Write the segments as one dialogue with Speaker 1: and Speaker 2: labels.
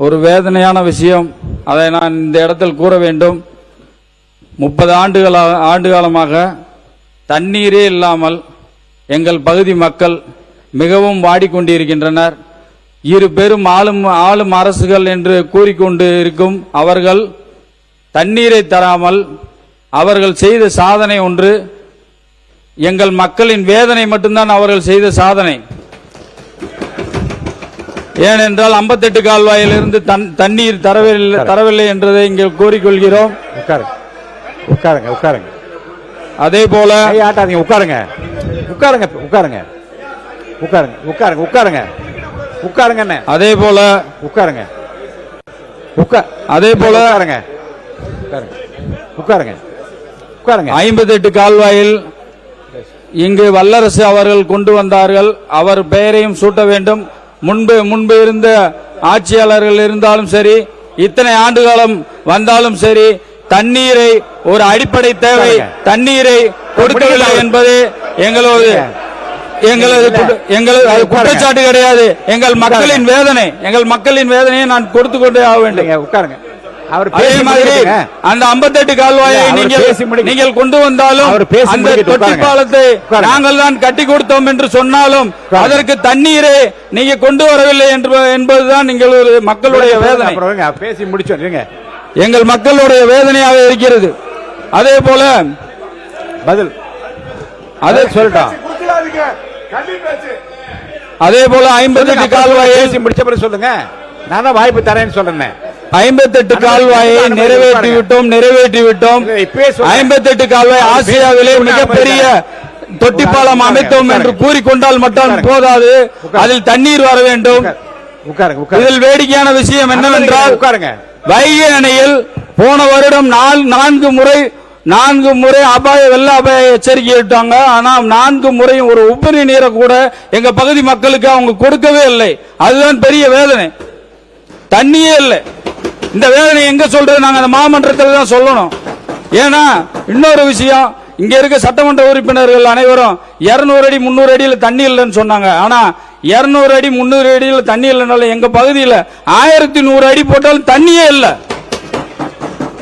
Speaker 1: ஒரு வேதனையான விஷயம், அதை நான் இந்த இடத்தில் கூற வேண்டும். 30 ஆண்டுகாலமாக தண்ணீரே இல்லாமல் எங்கள் பகுதி மக்கள் மிகவும் வாடிக்கொண்டிருக்கின்றனர். இரு பெரும் ஆளும் அரசுகள் என்று கூறிக்கொண்டு இருக்கும் அவர்கள் தண்ணீரை தராமல் அவர்கள் செய்த சாதனை ஒன்று. எங்கள் மக்களின் வேதனை மட்டும்தான் அவர்கள் செய்த சாதனை. ஏனென்றால் 58 கால்வாயிலிருந்து தண்ணீர் தரவில்லை என்றதை இங்கே கூறிக்கொள்கிறோம்.
Speaker 2: உட்காருங்க.
Speaker 1: அதே போல
Speaker 2: உட்காருங்க.
Speaker 1: அதே போல
Speaker 2: அதே போல
Speaker 1: 58 கால்வாயில் இங்கு வல்லரசு அவர்கள் கொண்டு வந்தார்கள். அவர் பெயரையும் சூட்ட வேண்டும். முன்பு இருந்த ஆட்சியாளர்கள் இருந்தாலும் சரி, இத்தனை ஆண்டுகாலம் வந்தாலும் சரி, தண்ணீரை ஒரு அடிப்படை தேவை தண்ணீரை கொடுக்கவில்லை என்பது எங்களது குற்றச்சாட்டு கிடையாது. எங்கள் மக்களின் வேதனையை நான் கொடுத்து கொண்டே ஆக வேண்டும்.
Speaker 2: உட்காருங்க.
Speaker 1: அதே மாதிரி அந்த 58 கால்வாயை நீங்கள் கொண்டு வந்தாலும் அந்த தொட்டி பாலத்தை நாங்கள் தான் கட்டி கொடுத்தோம் என்று சொன்னாலும் அதற்கு தண்ணீரை நீங்க கொண்டு வரவில்லை என்பதுதான் மக்களுடைய வேதனை.
Speaker 2: பேசி முடிச்சோம்.
Speaker 1: எங்கள் மக்களுடைய வேதனையாக இருக்கிறது. அதே போல
Speaker 2: பதில் அதை சொல்லிட்டோம்.
Speaker 1: அதே போல 58 கால்வாயை
Speaker 2: பேசி முடிச்ச பிறகு சொல்லுங்க. நான் தான் வாய்ப்பு தரேன்னு சொல்றேன்.
Speaker 1: 58 கால்வாயை நிறைவேற்றி விட்டோம். 58 கால்வாய் ஆசியாவிலே மிகப்பெரிய தொட்டிப்பாலம் அமைத்தோம் என்று கூறிக்கொண்டால் மட்டும் போதாது, அதில் தண்ணீர் வர வேண்டும். இதில் வேடிக்கையான விஷயம் என்னவென்றால், வைகை அணையில் போன வருடம் 4 முறை வெள்ள அபாய எச்சரிக்கை விட்டாங்க. ஆனா 4 முறையும் ஒரு உபரி நீரை கூட எங்க பகுதி மக்களுக்கு அவங்க கொடுக்கவே இல்லை. அதுதான் பெரிய வேதனை. தண்ணியே இல்லை. இந்த வேதனை எங்க சொல்றது? நாங்க அந்த மாமன்றத்தில் தான் சொல்லணும். ஏன்னா இன்னொரு விஷயம், இங்க இருக்க சட்டமன்ற உறுப்பினர்கள் அனைவரும் 200 அடி 300 அடியில் தண்ணி இல்லைன்னு சொன்னாங்க. ஆனா 200 அடி 300 அடியில் தண்ணி இல்லைனாலும் எங்க பகுதியில் 1100 அடி போட்டாலும் தண்ணியே இல்லை.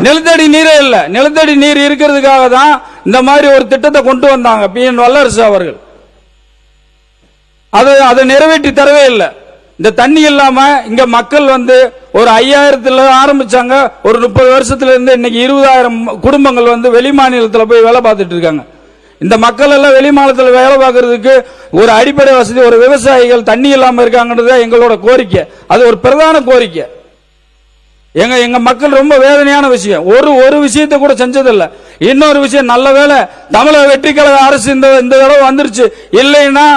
Speaker 1: நிலத்தடி நீரே இல்லை. நிலத்தடி நீர் இருக்கிறதுக்காக தான் இந்த மாதிரி ஒரு திட்டத்தை கொண்டு வந்தாங்க PN வல்லரசு அவர்கள். அதை நிறைவேற்றி தரவே இல்லை. இந்த தண்ணி இல்லாம இங்க மக்கள் ஒரு 5000 ஆரம்பிச்சாங்க. ஒரு 30 வருஷத்துல இருந்து இன்னைக்கு 20,000 குடும்பங்கள் வெளி மாநிலத்துல போய் வேலை பார்த்துட்டு இருக்காங்க. இந்த மக்கள் எல்லாம் வெளி மாநிலத்தில் வேலை பார்க்கறதுக்கு ஒரு அடிப்படை வசதி, ஒரு விவசாயிகள் தண்ணி இல்லாம இருக்காங்கன்றது எங்களோட கோரிக்கை. அது ஒரு பிரதான கோரிக்கை. எங்க மக்கள் ரொம்ப வேதனையான விஷயம். ஒரு விஷயத்தை கூட செஞ்சதில்லை. இன்னொரு விஷயம், நல்ல வேலை தமிழக வெற்றி கழக அரசு இந்த தடவை வந்துருச்சு. இல்லைன்னா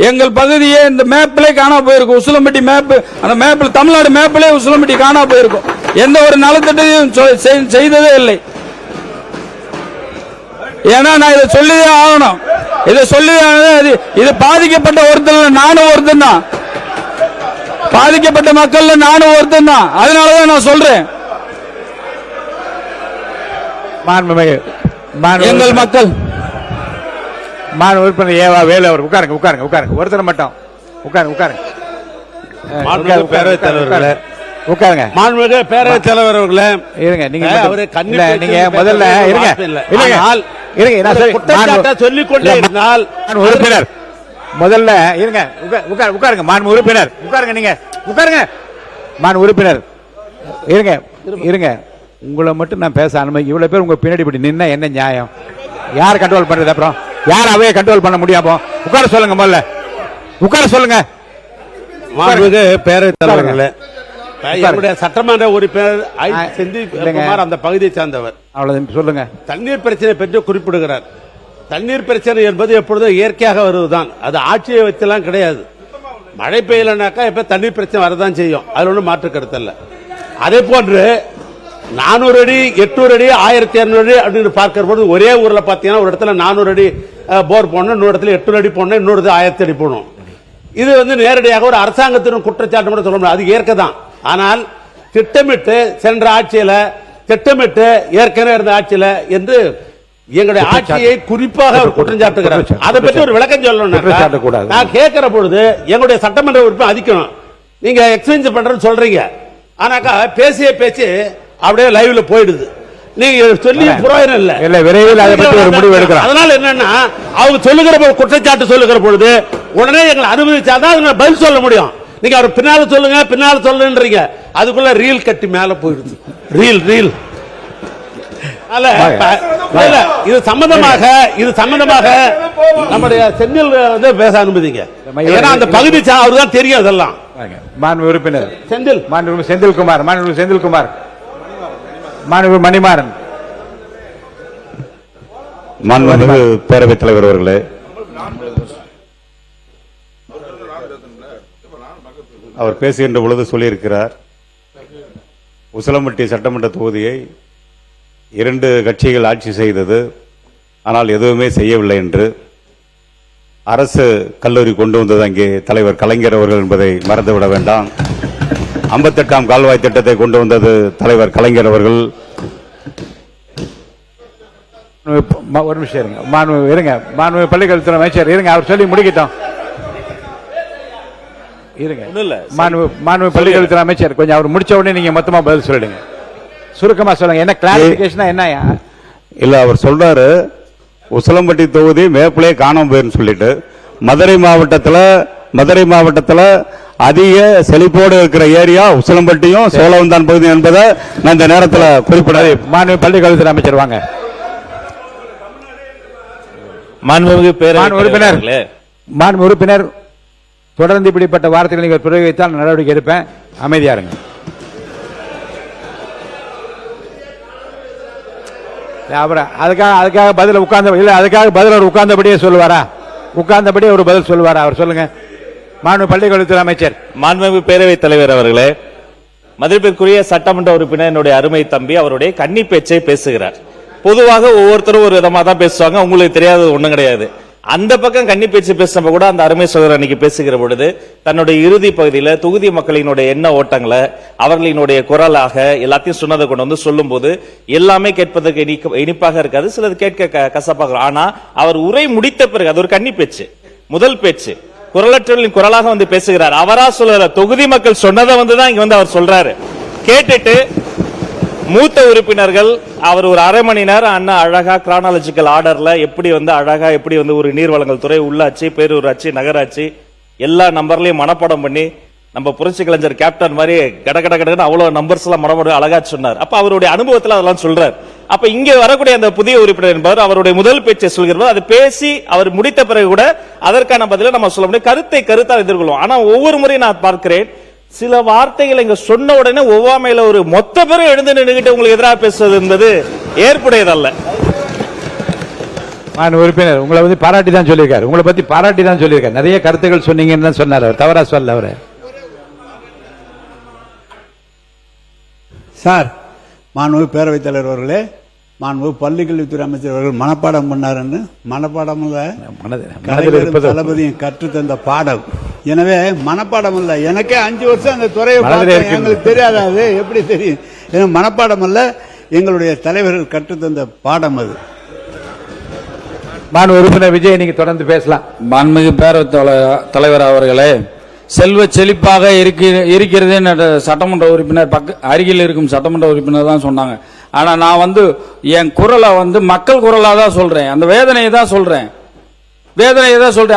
Speaker 1: எங்கள் பகுதியே இந்த மேப்பிலே காணா போயிருக்கும். உசிலம்பட்டி மேப், அந்த மேப்பில் தமிழ்நாடு மேப்பிலே உசிலம்பட்டி காணா போயிருக்கும். எந்த ஒரு நலத்திட்டையும் செய்ததே இல்லை. ஏன்னா நான் இதை சொல்லியே ஆகணும். இது பாதிக்கப்பட்ட ஒருத்தர் நானும் ஒருத்தன் தான். பாதிக்கப்பட்ட மக்கள் நானும் ஒருத்தன் தான். அதனாலதான் நான் சொல்றேன், எங்கள் மக்கள்
Speaker 2: உறுப்பினர் ஏவா வேலு அவர் உட்காருங்க. ஒருத்தர் மட்டும் உட்காருங்க.
Speaker 3: பேரவைத் தலைவர்களே
Speaker 2: உட்காருங்க.
Speaker 3: மாண்புமிகு பேரவைத் தலைவர் அவர்களே
Speaker 2: இருங்க. நீங்க
Speaker 3: முதல்ல சொல்லிக் கொண்டே இருந்தால்
Speaker 2: உறுப்பினர் முதல்ல இருங்க. உட்காருங்க. மாண்பு உறுப்பினர் உட்காருங்க. நீங்க உட்காருங்க. மாண்பு உறுப்பினர் இருங்க. உங்களை மட்டும் நான் பேச அனுமதி. இவ்வளவு பேர் உங்க பின்னாடி இப்படி நின்னா என்ன நியாயம்? யார் கண்ட்ரோல் பண்றது? அப்புறம் யார் அவையை கண்ட்ரோல் பண்ண முடியாமோ? உட்கார சொல்லுங்க. முதல்ல உட்கார சொல்லுங்க.
Speaker 3: மாண்புமிகு பேரவைத் தலைவர்களே, சட்டமன்ற உறுப்பினர் செந்தில்குமார் அந்த பகுதியை சார்ந்தவர்.
Speaker 2: அவ்வளவு சொல்லுங்க.
Speaker 3: தண்ணீர் பிரச்சனை பற்றி குறிப்பிடுகிறார். தண்ணீர் பிரச்சனை என்பது எப்பொழுதும் இயற்கையாக வருவதுதான். அது ஆட்சியை வைத்தெல்லாம் கிடையாது. மழை பெய்யலனாக்கா இப்ப தண்ணீர் பிரச்சனை வரதான் செய்யும். அதுல ஒன்றும் மாற்று கருத்து இல்லை. அதே போன்று 400 அடி 800 அடி 1200 அடி அப்படின்னு பார்க்கிற போது ஒரே ஊர்ல பாத்தீங்கன்னா ஒரு இடத்துல 400 அடி போர் போடணும், இன்னொரு இடத்துல 800 அடி போடணும், இன்னொரு 1000 அடி போடணும். இது நேரடியாக ஒரு அரசாங்கத்தின் குற்றச்சாட்டு கூட சொல்ல முடியாது. அது இயற்கை தான். ஆனால் திட்டமிட்டு சென்ற ஆட்சியில திட்டமிட்டு ஏற்கனவே இருந்த ஆட்சியில என்று எங்களுடைய ஆட்சியை குறிப்பாக குற்றம் சாட்டுகிறார். அதை பற்றி ஒரு விளக்கம் சொல்லணும். நான் கேட்கிற பொழுது எங்களுடைய சட்டமன்ற உறுப்பினர் அதிக்கணும். நீங்க எக்ஸ்சேஞ்ச் பண்றேன்னு சொல்றீங்க. ஆனாக்கா பேசிய பேச்சு அப்படியே லைவ்ல போயிடுது. நீங்க சொல்லி புரோஜனம் இல்ல.
Speaker 2: இல்ல, விரைவில் அதை பற்றி ஒரு முடிவு எடுக்கலாம்.
Speaker 3: அதனால என்னன்னா அவங்க சொல்லுகிற போது, குற்றச்சாட்டு சொல்லுகிற பொழுது உடனே எங்களை அனுமதிச்சாதான் அதுங்க பதில் சொல்ல முடியும். நீங்க அவர் பின்னால சொல்லுங்க பின்னால சொல்லுன்றீங்க, அதுக்குள்ள ரீல் கட்டி மேல போயிடுது. ரீல் இது சம்பந்தமாக நம்முடைய செந்தில் வந்து பேச அனுமதிங்க. ஏன்னா அந்த பகுதி அவருதான் தெரியும் அதெல்லாம்.
Speaker 2: மாண்பு உறுப்பினர்
Speaker 3: செந்தில்,
Speaker 2: மாண்பு செந்தில்குமார், மாண்பு செந்தில்குமார், மாண்பு மணிமாறன்.
Speaker 4: மாண்புமிகு பேரவைத் தலைவர் அவர்களே, அவர் பேசுகின்ற பொழுது சொல்லியிருக்கிறார், உசிலம்பட்டி சட்டமன்ற தொகுதியை 2 கட்சிகள் ஆட்சி செய்தது, ஆனால் எதுவுமே செய்யவில்லை என்று. அரசு கல்லூரி கொண்டு வந்தது அங்கே தலைவர் கலைஞர் அவர்கள் என்பதை மறந்துவிட வேண்டாம். 58ஆம் கால்வாய் திட்டத்தை கொண்டு வந்தது தலைவர் கலைஞர் அவர்கள்.
Speaker 2: ஒரு நிமிஷம் இருங்க, மாண்பு பள்ளிக்கல்வித்துறை அமைச்சர் இருங்க, அவர் சொல்லி முடிக்கட்டும். இருங்க, மாண்பு பள்ளிக்கல்வித்துறை அமைச்சர் கொஞ்சம் அவர் முடிச்ச உடனே நீங்க மொத்தமா பதில் சொல்லிடுங்க, சுருக்கமா சொல்லுங்க. என்ன கிளாரிபிகேஷன் என்னயா?
Speaker 4: இல்ல, அவர் சொல்றாரு உசிலம்பட்டி தொகுதி மேப்பிளே காணாம போயிருந்து சொல்லிட்டு, மதுரை மாவட்டத்தில் அதிக செழிப்போடு இருக்கிற ஏரியா உசிலம்பட்டியும் சோழவந்தான் பகுதி என்பதை நான் இந்த நேரத்தில் குறிப்பிட.
Speaker 2: மாண்பு பள்ளிக்கல்வித்துறை அமைச்சர் வாங்க. மாண்பு உறுப்பினர் தொடர்ந்து இப்படிப்பட்ட வார்த்தைகளை நீங்கள் பிரயோகித்தால் நடவடிக்கை எடுப்பேன். அமைதியா இருங்க. அதுக்காக பதில் உட்கார்ந்தபடியே சொல்லுவாரா? உட்கார்ந்தபடியே ஒரு பதில் சொல்லுவாரா? அவர் சொல்லுங்க. மாண்பு பள்ளிக்கல்வித்துறை அமைச்சர்.
Speaker 5: மாண்புமிகு பேரவைத் தலைவர் அவர்களே, மதிப்பிற்குரிய சட்டமன்ற உறுப்பினர் என்னுடைய அருமை தம்பி அவருடைய கன்னி பேச்சை பேசுகிறார். பொதுவாக ஒவ்வொருத்தரும் ஒரு விதமா தான் பேசுவாங்க, உங்களுக்கு தெரியாதது ஒண்ணும் கிடையாது. அந்த பக்கம் கன்னி பேச்சு பேசினப்ப கூட அந்த அருமை சகோதரர் அன்னைக்கு பேசுகிற பொழுது தன்னுடைய இறுதி பகுதியில் தொகுதி மக்களினுடைய எண்ண ஓட்டங்களை அவர்களினுடைய குரலாக எல்லாத்தையும் சொன்னதை கொண்டு வந்து சொல்லும் போது எல்லாமே கேட்பதற்கு இனிப்பாக இருக்காது, சிலது கேட்க கசப்பாக. ஆனா அவர் உரை முடித்த பிறகு அது ஒரு கன்னி பேச்சு, முதல் பேச்சு, குரலற்றவர்களின் குரலாக வந்து பேசுகிறார். அவரா சொல்ற தொகுதி மக்கள் சொன்னதை வந்துதான் இங்க வந்து அவர் சொல்றாரு. கேட்டுட்டு மூத்த உறுப்பினர்கள் அவர் ஒரு அரை மணி நேரம் அண்ணா அழகா கிரானாலஜிக்கல் ஆர்டர்ல எப்படி வந்து அழகா எப்படி வந்து ஒரு நீர்வளங்கள் துறை, உள்ளாட்சி, பேரூராட்சி, நகராட்சி எல்லா நம்பர்லயும் மனப்பாடம் பண்ணி நம்ம புரட்சி கலைஞர் கேப்டன் மாதிரி கடகடன்னு அவ்வளவு நம்பர்ஸ் எல்லாம் மனப்பாடம் அழகா சொன்னார். அப்ப அவருடைய அனுபவத்துல அதெல்லாம் சொல்றாரு. அப்ப இங்க வரக்கூடிய அந்த புதிய உறுப்பினர் என்பவர் அவருடைய முதல் பேச்சை சொல்கிறவர், அது பேசி அவர் முடித்த பிறகு கூட அதற்கான பதில நம்ம சொல்ல முடியும், கருத்தா எதிர்கொள்வோம். ஆனா ஒவ்வொரு முறையும் நான் பார்க்கிறேன், சில வார்த்தைகள் இங்க சொன்ன உடனே ஒவ்வாமையில ஒரு மொத்த பேரும் எழுந்து நின்றுகிட்டு உங்களுக்கு எதிராக பேசுவது என்பது ஏற்புடையதல்ல.
Speaker 2: உறுப்பினர் உங்களை வந்து பாராட்டி தான் சொல்லியிருக்காரு, உங்களை பத்தி பாராட்டி தான் சொல்லியிருக்காரு, நிறைய கருத்துக்கள் சொன்னீங்கன்னு தான் சொன்னார், அவர் தவறா சொல்ல. அவரு
Speaker 6: சார், மாண்பு பேரவைத் தலைவர் அவர்களே, மாண்பு பள்ளிக்கல்வித்துறை அமைச்சர் அவர்கள் மனப்பாடம் பண்ணாருன்னு, மனப்பாடம் தளபதியும் கற்றுத்தந்த பாடம். எனவே மனப்பாடம் இல்ல, எனக்கே 5 வருஷம் அந்த துறையை எங்களுக்கு தெரியாத, அது எப்படி தெரியும்? ஏன்னா மனப்பாடம் அல்ல, எங்களுடைய தலைவர்கள் கற்றுத்தந்த பாடம் அது.
Speaker 2: மாண்பு உறுப்பினர் விஜய், நீங்க தொடர்ந்து பேசலாம்.
Speaker 1: மாண்புமிகு பேரவைத் தலைவர் அவர்களே, செல்வ செழிப்பாக இருக்கிறது சட்டமன்ற உறுப்பினர் அருகில் இருக்கும் சட்டமன்ற உறுப்பினர் தான் சொன்னாங்க. ஆனா நான் வந்து என் குரலை வந்து மக்கள் குரலா தான் சொல்றேன், அந்த வேதனையை தான் சொல்றேன்,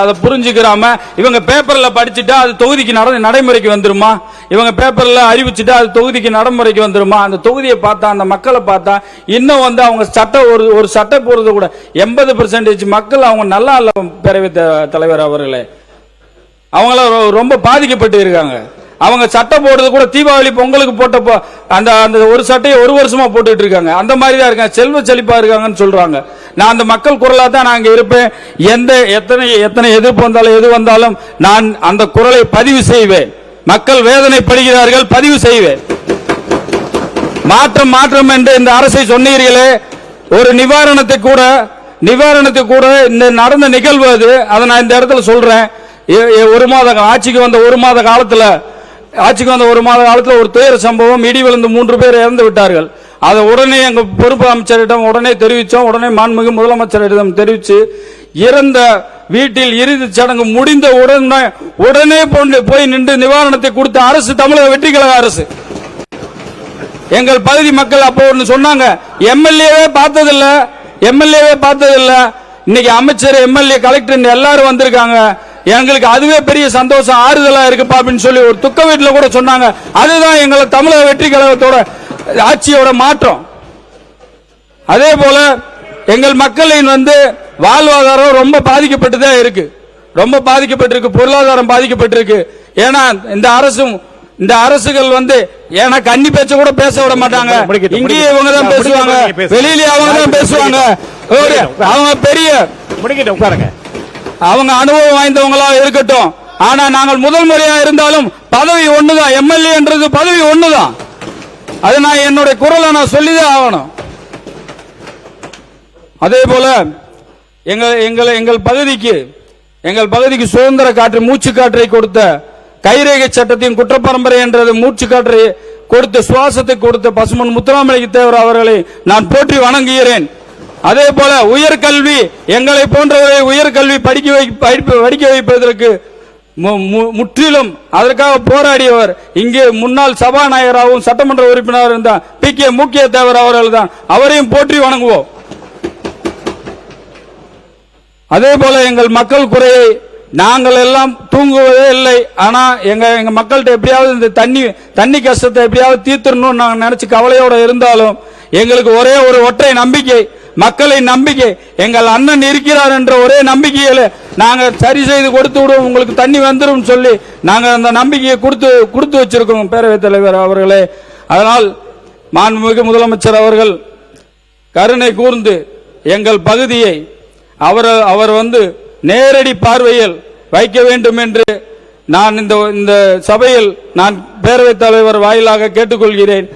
Speaker 1: அதை புரிஞ்சுக்கிறாம இவங்க பேப்பர்ல படிச்சுட்டா அது தொகுதிக்கு நடைமுறைக்கு வந்துருமா, இவங்க பேப்பர்ல அறிவிச்சுட்டா அது தொகுதிக்கு நடைமுறைக்கு வந்துருமா, அந்த தொகுதியை பார்த்தா அந்த மக்களை பார்த்தா இன்னும் வந்து அவங்க ஒரு சட்டை போறது கூட 80% மக்கள் அவங்க நல்லா இல்ல. பேரவைத் தலைவர் அவர்களே, அவங்கள ரொம்ப பாதிக்கப்பட்டு இருக்காங்க. அவங்க சட்டை போடுறது கூட தீபாவளி பொங்கலுக்கு போட்டப்போ அந்த ஒரு சட்டையை 1 வருஷமா போட்டுட்டு இருக்காங்க, அந்த மாதிரி தான் இருக்காங்க, செல்வ செழிப்பா இருக்காங்கன்னு சொல்றாங்க. நான் அந்த மக்கள் குரலா தான் நான் அங்க இருப்பேன். எத்தனை எதிர்ப்பு வந்தாலும் எது வந்தாலும் நான் அந்த குரலை பதிவு செய்வேன். மக்கள் வேதனைப்படுகிறார்கள், பதிவு செய்வேன். மாற்றம் என்று இந்த அரசை சொன்னீர்களே, ஒரு நிவாரணத்தை கூட இந்த நடந்த நிகழ்வு அது, அதை நான் இந்த இடத்துல சொல்றேன். ஆட்சிக்கு வந்த ஒரு மாத காலத்தில் ஒரு துயர சம்பவம், இடி விழுந்து 3 பேர் இறந்து விட்டார்கள். அதை உடனே எங்க பொறுப்பு அமைச்சரிடம் உடனே தெரிவித்தோம். உடனே மாண்புமிகு முதலமைச்சரிடம் தெரிவித்து இறந்த வீட்டில் இறுதி சடங்கு முடிந்த உடனே போய் நின்று நிவாரணத்தை கொடுத்த அரசு தமிழக வெற்றி கழக அரசு. எங்கள் பகுதி மக்கள் அப்போ ஒன்று சொன்னாங்க, எம்எல்ஏவே பார்த்ததில்ல, இன்னைக்கு அமைச்சர், எம்எல்ஏ, கலெக்டர் எல்லாரும் வந்திருக்காங்க, எங்களுக்கு அதுவே பெரிய சந்தோஷம், ஆறுதலா இருக்குப்பா அப்படின்னு சொல்லி ஒரு துக்க வீட்டுல கூட சொன்னாங்க. அதுதான் எங்களை தமிழக வெற்றி கழகத்தோட ஆட்சியோட மாற்றம். அதே போல எங்கள் மக்களின் வாழ்வாதாரம் ரொம்ப பாதிக்கப்பட்டுதான் இருக்கு, ரொம்ப பாதிக்கப்பட்டிருக்கு, பொருளாதாரம் பாதிக்கப்பட்டிருக்கு. ஏன்னா இந்த அரசுகள் ஏன்னா கன்னி பேச்ச கூட பேச விட மாட்டாங்க. இங்கேயே இவங்க தான் பேசுவாங்க, வெளியிலேயே அவங்க தான் பேசுவாங்க. அவங்க பெரிய
Speaker 2: உட்காருங்க,
Speaker 1: அவங்க அனுபவம் வாய்ந்தவங்களா இருக்கட்டும். ஆனா நாங்கள் முதல் முறையா இருந்தாலும் பதவி ஒண்ணுதான், எம்எல்ஏன்றது பதவி ஒண்ணுதான். அது நான் என்னுடைய குரலை நான் சொல்லிதான் ஆகணும். அதே போல எங்கள் பகுதிக்கு சுதந்திர காற்று, மூச்சு காற்றை கொடுத்த, கைரேகை சட்டத்தின் குற்றப்பரம்பரை என்றது மூச்சு காற்றை கொடுத்த, சுவாசத்தை கொடுத்த பசுமன் முத்துராமலிங்க தேவர் அவர்களை நான் போற்றி வணங்குகிறேன். அதே போல உயர்கல்வி, எங்களை போன்றவரை உயர்கல்வி படிக்க வைப்பதற்கு முற்றிலும் அதற்காக போராடியவர் இங்கே முன்னாள் சபாநாயகராகவும் சட்டமன்ற உறுப்பினர் இருந்த PK மூக்கிய தேவர் அவர்கள் தான், அவரையும் போற்றி வணங்குவோம். அதே போல எங்கள் மக்கள் குறையை நாங்கள் எல்லாம் தூங்குவதே இல்லை. ஆனா எங்க மக்கள்கிட்ட எப்படியாவது இந்த தண்ணி கஷ்டத்தை எப்படியாவது தீர்த்தரணும்னு நாங்கள் நினைச்சு கவலையோட இருந்தாலும் எங்களுக்கு ஒரே ஒரு ஒற்றை நம்பிக்கை, மக்களின் நம்பிக்கை, எங்கள் அண்ணன் இருக்கிறார் என்ற ஒரே நம்பிக்கையில நாங்க சரி செய்து கொடுத்து விடுவோம், உங்களுக்கு தண்ணி வந்துடும் சொல்லி நாங்க அந்த நம்பிக்கையை கொடுத்து வச்சிருக்கோம் பேரவைத் தலைவர் அவர்களே. அதனால் மாண்புமிகு முதலமைச்சர் அவர்கள் கருணை கூர்ந்து எங்கள் பகுதியை அவர் நேரடி பார்வையில் வைக்க வேண்டும் என்று நான் இந்த சபையில் நான் பேரவைத் தலைவர் வாயிலாக கேட்டுக்கொள்கிறேன்.